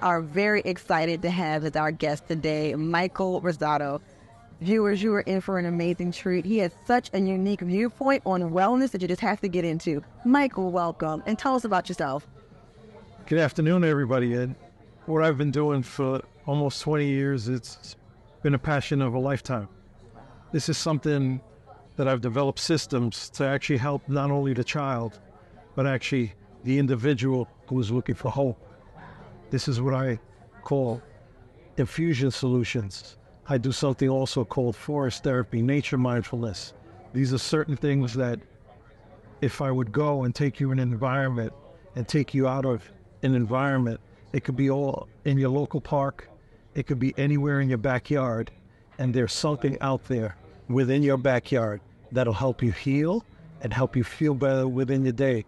are very excited to have as our guest today, Michael Rosado. Viewers, you are in for an amazing treat. He has such a unique viewpoint on wellness that you just have to get into. Michael, welcome, and tell us about yourself. Good afternoon, everybody. And what I've been doing for almost 20 years, it's been a passion of a lifetime. This is something that I've developed systems to actually help not only the child, but actually the individual who is looking for hope. This is what I call Infusion Solutions. I do something also called forest therapy, nature mindfulness. These are certain things that if I would go and take you in an environment and take you out of an environment, it could be all in your local park, it could be anywhere in your backyard, and there's something out there within your backyard that'll help you heal and help you feel better within your day.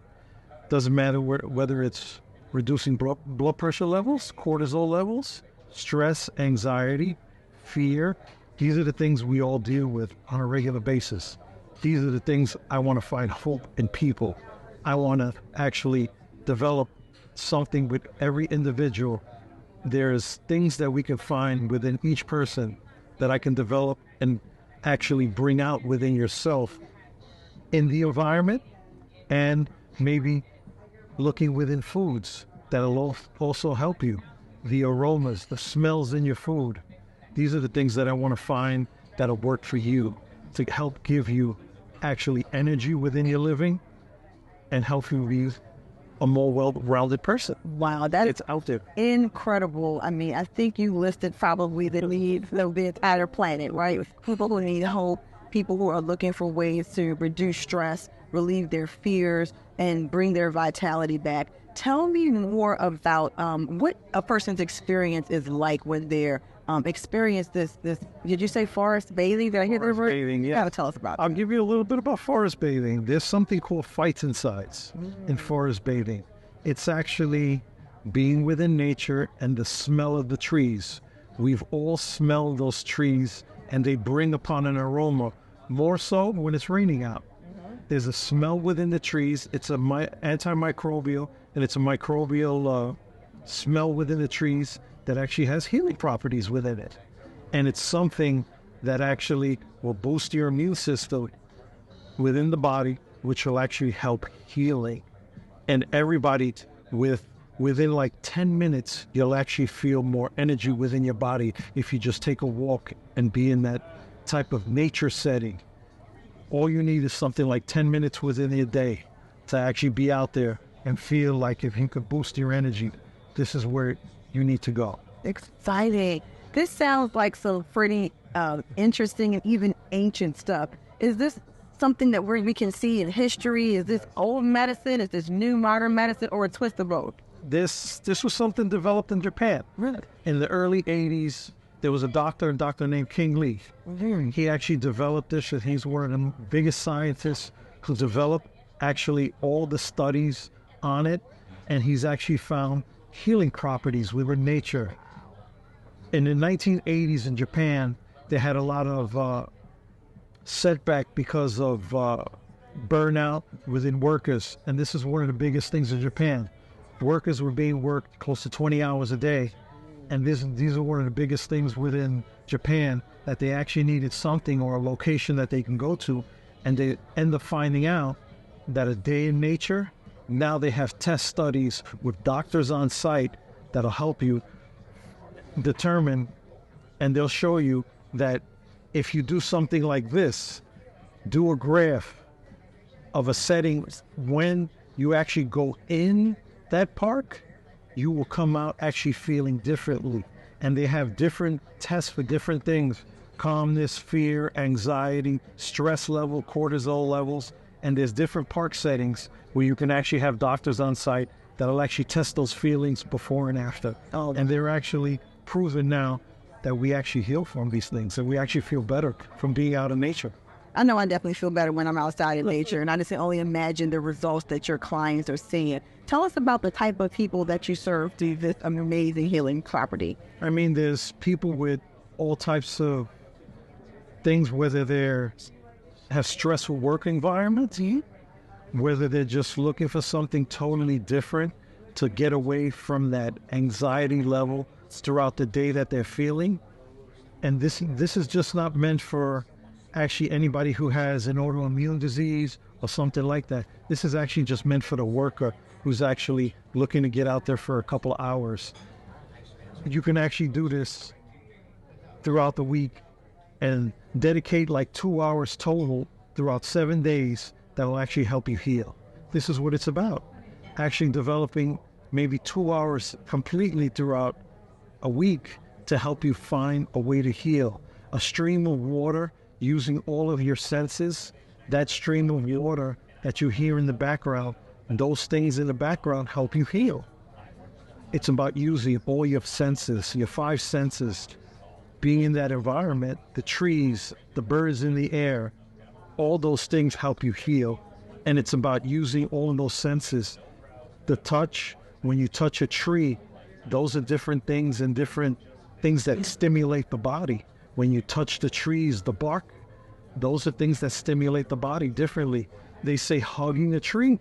Doesn't matter whether it's reducing blood pressure levels, cortisol levels, stress, anxiety, fear. These are the things we all deal with on a regular basis. These are the things I want to find hope in people. I want to actually develop something with every individual. There's things that we can find within each person that I can develop and actually bring out within yourself in the environment, and maybe looking within foods that'll also help you. The aromas, the smells in your food. These are the things that I want to find that'll work for you to help give you actually energy within your living and help you be a more well-rounded person. Wow, that it's out there. Incredible. I mean, I think you listed probably the needs of the entire planet, right? People who need hope, people who are looking for ways to reduce stress, relieve their fears, and bring their vitality back. Tell me more about what a person's experience is like when they're experience this. Did you say forest bathing? Did I hear that word? Bathing, yeah. You gotta tell us about it. I'll give you a little bit about forest bathing. There's something called phytoncides in forest bathing. It's actually being within nature and the smell of the trees. We've all smelled those trees, and they bring upon an aroma, more so when it's raining out. There's a smell within the trees. It's a antimicrobial, and it's a microbial smell within the trees that actually has healing properties within it. And it's something that actually will boost your immune system within the body, which will actually help healing. And everybody within like 10 minutes, you'll actually feel more energy within your body if you just take a walk and be in that type of nature setting. All you need is something like 10 minutes within your day to actually be out there and feel like if you could boost your energy, this is where you need to go. Exciting. This sounds like some pretty interesting and even ancient stuff. Is this something that we can see in history? Is this old medicine? Is this new modern medicine, or a twist of both? This was something developed in Japan. Really? In the early 80s, there was a doctor named King Lee. He actually developed this, and he's one of the biggest scientists who developed actually all the studies on it, and he's actually found healing properties within nature. In the 1980s in Japan, they had a lot of setback because of burnout within workers, and this is one of the biggest things in Japan. Workers were being worked close to 20 hours a day, and these are one of the biggest things within Japan, that they actually needed something or a location that they can go to, and they end up finding out that a day in nature, now they have test studies with doctors on site that'll help you determine, and they'll show you that if you do something like this, do a graph of a setting, when you actually go in that park, you will come out actually feeling differently. And they have different tests for different things: calmness, fear, anxiety, stress level, cortisol levels. And there's different park settings where you can actually have doctors on site that'll actually test those feelings before and after. And they're actually proven now that we actually heal from these things, and we actually feel better from being out in nature. I know I definitely feel better when I'm outside in nature, and I just can only imagine the results that your clients are seeing. Tell us about the type of people that you serve through this amazing healing property. I mean, there's people with all types of things, whether they're have stressful work environments, whether they're just looking for something totally different to get away from that anxiety level throughout the day that they're feeling. And this is just not meant for actually anybody who has an autoimmune disease or something like that. This is actually just meant for the worker who's actually looking to get out there for a couple of hours. You can actually do this throughout the week and dedicate like 2 hours total throughout 7 days that will actually help you heal. This is what it's about. Actually developing maybe 2 hours completely throughout a week to help you find a way to heal. A stream of water, using all of your senses, that stream of water that you hear in the background, and those things in the background help you heal. It's about using all your senses, your 5 senses, being in that environment, the trees, the birds in the air, all those things help you heal. And it's about using all of those senses. The touch, when you touch a tree, those are different things and different things that stimulate the body. When you touch the trees, the bark, those are things that stimulate the body differently. They say hugging a tree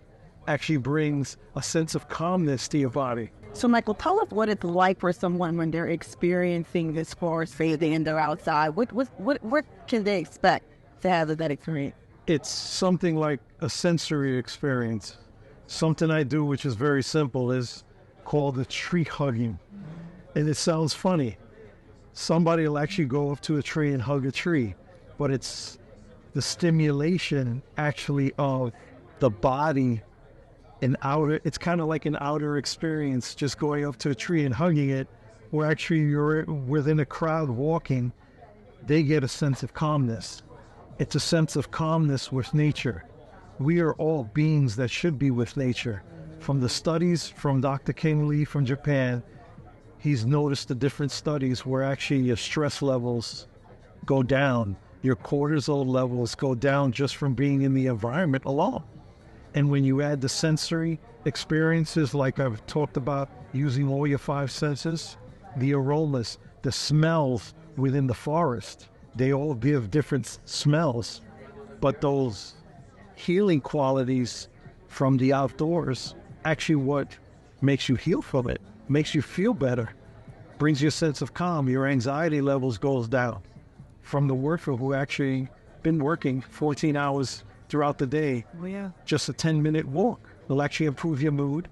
actually brings a sense of calmness to your body. So, Michael, tell us what it's like for someone when they're experiencing this forest phasing and they're outside. What can they expect to have that experience? It's something like a sensory experience. Something I do, which is very simple, is called the tree hugging. And it sounds funny. Somebody will actually go up to a tree and hug a tree, but it's the stimulation actually of the body. It's kind of like an outer experience, just going up to a tree and hugging it, where actually you're within a crowd walking. They get a sense of calmness. It's a sense of calmness with nature. We are all beings that should be with nature. From the studies from Dr. King Lee from Japan, he's noticed the different studies where actually your stress levels go down, your cortisol levels go down just from being in the environment alone. And when you add the sensory experiences, like I've talked about, using all your 5 senses, the aromas, the smells within the forest, they all give different smells. But those healing qualities from the outdoors, actually what makes you heal from it, makes you feel better, brings you a sense of calm. Your anxiety levels goes down. From the worker who actually been working 14 hours throughout the day, just a 10-minute walk will actually improve your mood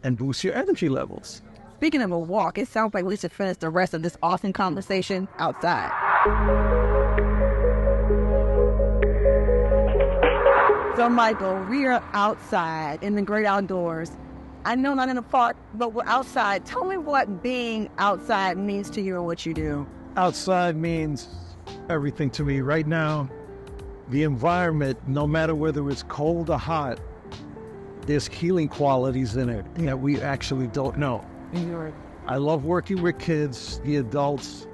and boost your energy levels. Speaking of a walk, it sounds like we should finish the rest of this awesome conversation outside. So, Michael, we are outside in the great outdoors. I know not in a park, but we're outside. Tell me what being outside means to you and what you do. Outside means everything to me. Right now, the environment, no matter whether it's cold or hot, there's healing qualities in it that we actually don't know. I love working with kids, the adults,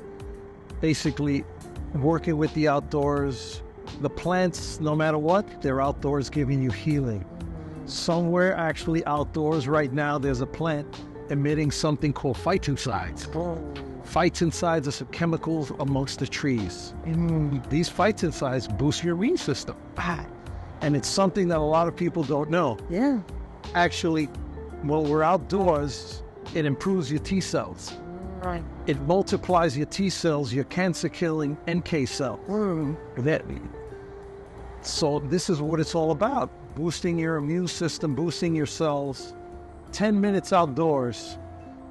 basically working with the outdoors. The plants, no matter what, they're outdoors giving you healing. Somewhere actually outdoors right now, there's a plant emitting something called phytoncides. Phytoncides are some chemicals amongst the trees. These phytoncides boost your immune system. And it's something that a lot of people don't know. Yeah. Actually, when we're outdoors, it improves your T cells. Right. It multiplies your T cells, your cancer-killing NK cells. So this is what it's all about. Boosting your immune system, boosting your cells. 10 minutes outdoors,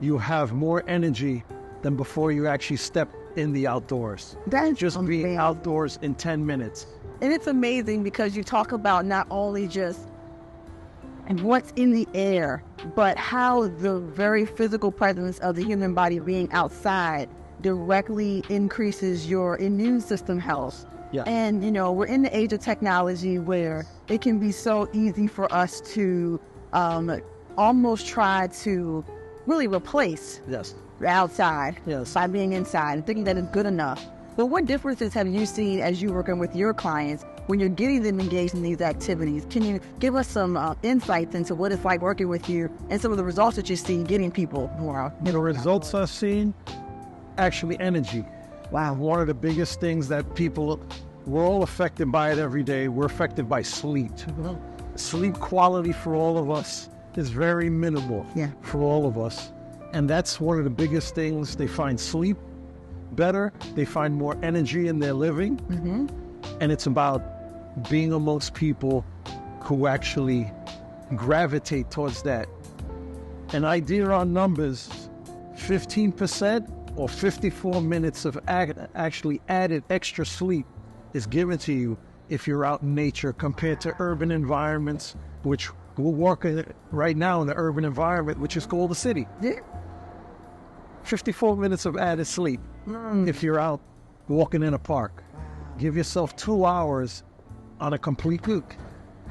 you have more energy than before you actually step in the outdoors. That's just amazing. Being outdoors in 10 minutes. And it's amazing because you talk about not only just what's in the air, but how the very physical presence of the human body being outside directly increases your immune system health. Yeah. And, you know, we're in the age of technology where it can be so easy for us to almost try to really replace outside by being inside and thinking that it's good enough. But what differences have you seen as you're working with your clients when you're getting them engaged in these activities? Can you give us some insights into what it's like working with you and some of the results that you see getting people more? The results I've seen, actually energy. Wow. One of the biggest things that we're all affected by it every day. We're affected by sleep. Sleep quality for all of us is very minimal for all of us. And that's one of the biggest things. They find sleep better. They find more energy in their living. And it's about being amongst people who actually gravitate towards that. An idea on numbers, 15% or 54 minutes of actually added extra sleep is given to you if you're out in nature compared to urban environments, which we're working right now in the urban environment, which is called the city. 54 minutes of added sleep if you're out walking in a park. Give yourself 2 hours on a complete week.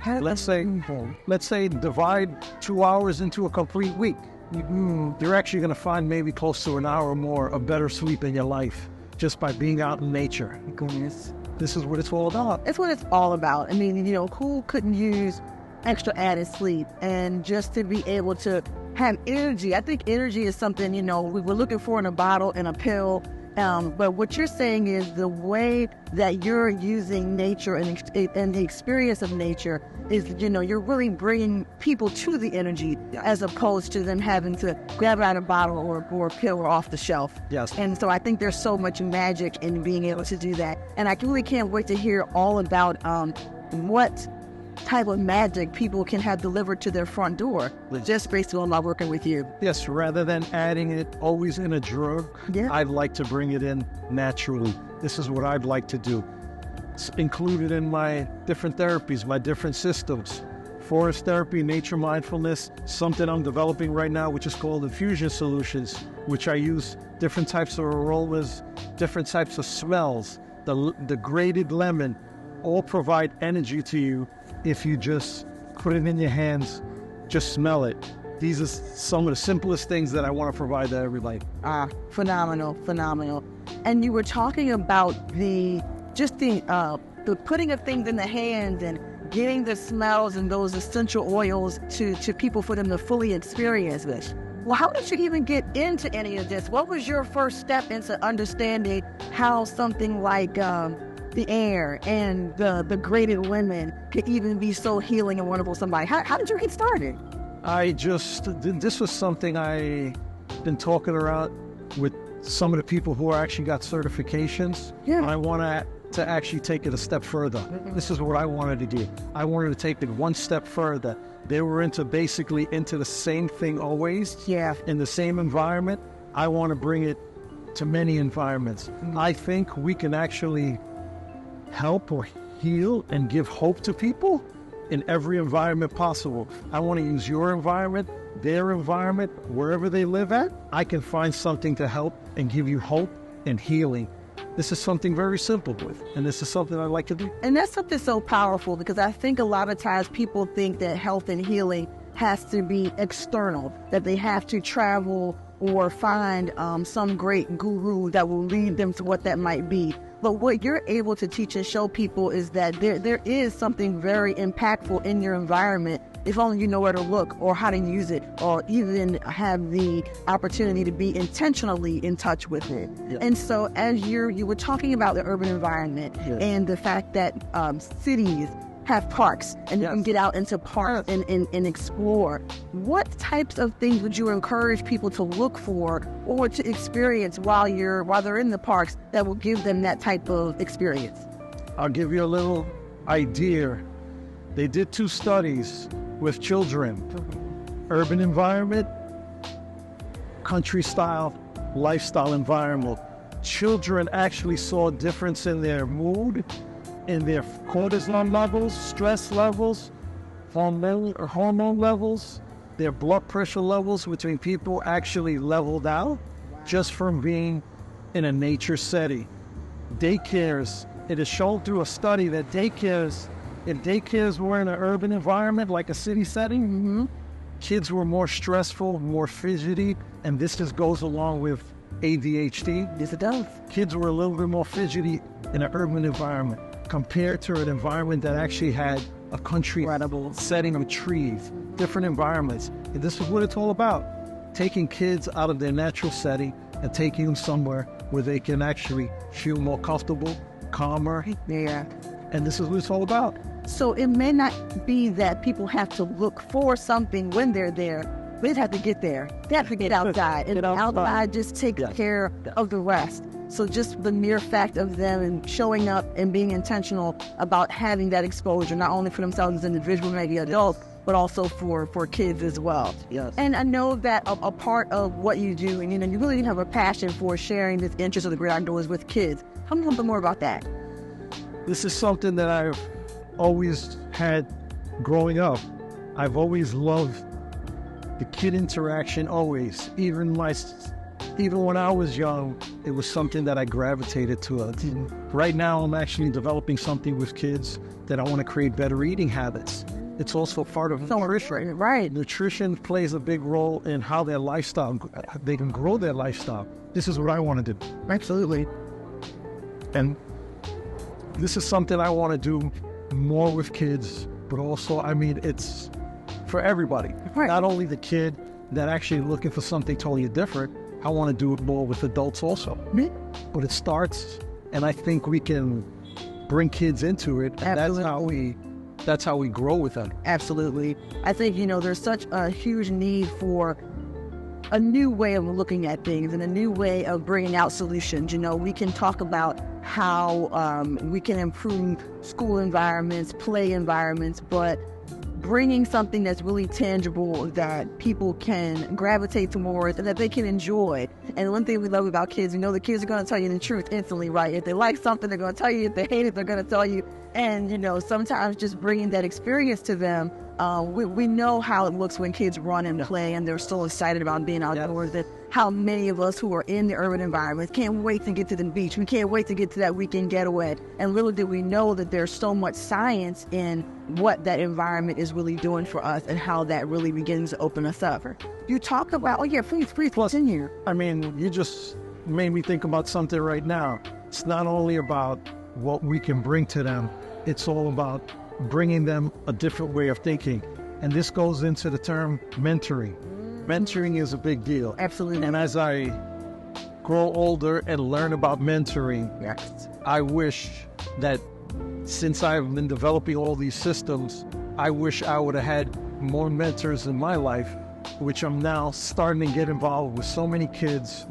Let's say divide 2 hours into a complete week. You're actually going to find maybe close to an hour more of better sleep in your life just by being out in nature. Goodness. This is what it's all about. It's what it's all about. I mean, who couldn't use extra added sleep and just to be able to have energy? I think energy is something, we were looking for in a bottle and a pill. But what you're saying is the way that you're using nature and the experience of nature is, you're really bringing people to the energy as opposed to them having to grab it out of a bottle or a pill or off the shelf. Yes. And so I think there's so much magic in being able to do that. And I really can't wait to hear all about what type of magic people can have delivered to their front door just based on my working with you. Yes, rather than adding it always in a drug, I'd like to bring it in naturally. This is what I'd like to do. It's included in my different therapies, my different systems. Forest therapy, nature mindfulness, something I'm developing right now, which is called Infusion Solutions, which I use different types of aromas, different types of smells. The grated lemon all provide energy to you if you just put it in your hands, just smell it. These are some of the simplest things that I want to provide to everybody. Phenomenal. And you were talking about the putting of things in the hands and getting the smells and those essential oils to people for them to fully experience this. Well, how did you even get into any of this? What was your first step into understanding how something like the air and the grated lemon could even be so healing and wonderful to somebody? How did you get started? This was something I been talking around with some of the people who actually got certifications. I want to actually take it a step further. This is what I wanted to do. I wanted to take it one step further. They were basically into the same thing always. In the same environment. I want to bring it to many environments. I think we can actually help or heal and give hope to people in every environment possible. I want to use your environment, their environment, wherever they live at. I can find something to help and give you hope and healing. This is something very simple and this is something I like to do. And that's something so powerful because I think a lot of times people think that health and healing has to be external, that they have to travel or find some great guru that will lead them to what that might be. But what you're able to teach and show people is that there is something very impactful in your environment if only you know where to look or how to use it or even have the opportunity to be intentionally in touch with it. And so as you were talking about the urban environment and the fact that cities have parks and you can get out into parks and explore. What types of things would you encourage people to look for or to experience while they're in the parks that will give them that type of experience? I'll give you a little idea. They did 2 studies with children. Urban environment, country style, lifestyle environment. Children actually saw a difference in their mood, in their cortisol levels, stress levels, hormone levels, their blood pressure levels between people actually leveled out just from being in a nature setting. Daycares, it is shown through a study that if daycares were in an urban environment like a city setting, kids were more stressful, more fidgety, and this just goes along with ADHD. Yes, it does. Kids were a little bit more fidgety in an urban environment compared to an environment that actually had a country setting of trees, different environments. And this is what it's all about. Taking kids out of their natural setting and taking them somewhere where they can actually feel more comfortable, calmer. Yeah. And this is what it's all about. So it may not be that people have to look for something when they're there. They just have to get there. They have to get outside. And outside just takes care of the rest. So just the mere fact of them showing up and being intentional about having that exposure, not only for themselves as individuals, maybe adults, but also for kids as well. Yes. And I know that a part of what you do, and you really have a passion for sharing this interest of the great outdoors with kids. Tell me a little bit more about that. This is something that I've always had growing up. I've always loved the kid interaction, always. Even when I was young, it was something that I gravitated towards. Right now, I'm actually developing something with kids that I want to create better eating habits. It's also part of nutrition. Right. Nutrition plays a big role in how their lifestyle, they can grow their lifestyle. This is what I want to do. Absolutely. And this is something I want to do more with kids, but also, it's for everybody. Right. Not only the kid that actually looking for something totally different, I want to do it more with adults also. But it starts, and I think we can bring kids into it, and that's how we grow with them. Absolutely. I think, there's such a huge need for a new way of looking at things and a new way of bringing out solutions. We can talk about how we can improve school environments, play environments, but bringing something that's really tangible that people can gravitate towards and that they can enjoy. And one thing we love about kids, the kids are going to tell you the truth instantly, right? If they like something, they're going to tell you. If they hate it, they're going to tell you. And, sometimes just bringing that experience to them, we know how it looks when kids run and play and they're so excited about being outdoors. That how many of us who are in the urban environments can't wait to get to the beach. We can't wait to get to that weekend getaway. And little did we know that there's so much science in what that environment is really doing for us and how that really begins to open us up. You talk about, please continue. You just made me think about something right now. It's not only about what we can bring to them, it's all about bringing them a different way of thinking. And this goes into the term mentoring. Mentoring is a big deal. Absolutely. And as I grow older and learn about mentoring, I wish that since I've been developing all these systems, I wish I would have had more mentors in my life, which I'm now starting to get involved with so many kids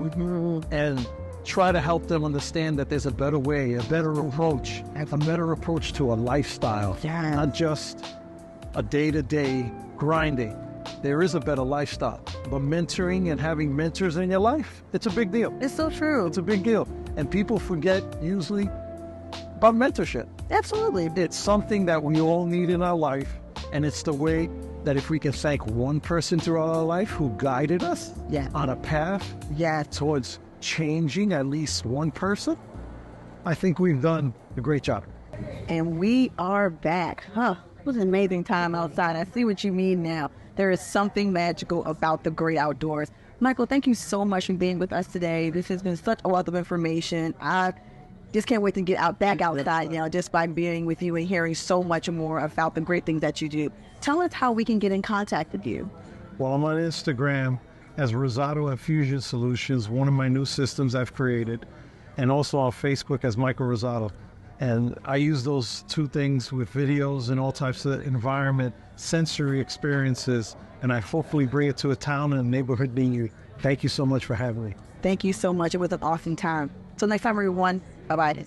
and try to help them understand that there's a better way, a better approach to a lifestyle, not just a day-to-day grinding. There is a better lifestyle, but mentoring and having mentors in your life, it's a big deal. It's so true. It's a big deal. And people forget usually about mentorship. Absolutely. It's something that we all need in our life, and it's the way that if we can thank one person throughout our life who guided us on a path towards changing at least one person, I think we've done a great job. And we are back. It was an amazing time outside. I see what you mean now. There is something magical about the great outdoors. Michael, thank you so much for being with us today. This has been such a wealth of information. I just can't wait to get back outside now, just by being with you and hearing so much more about the great things that you do. Tell us how we can get in contact with you. Well, I'm on Instagram as Rosado Infusion Solutions, one of my new systems I've created, and also on Facebook as Michael Rosado. And I use those two things with videos and all types of environment, sensory experiences, and I hopefully bring it to a town and a neighborhood near you. Thank you so much for having me. Thank you so much. It was an awesome time. Till next time, everyone. Bye-bye.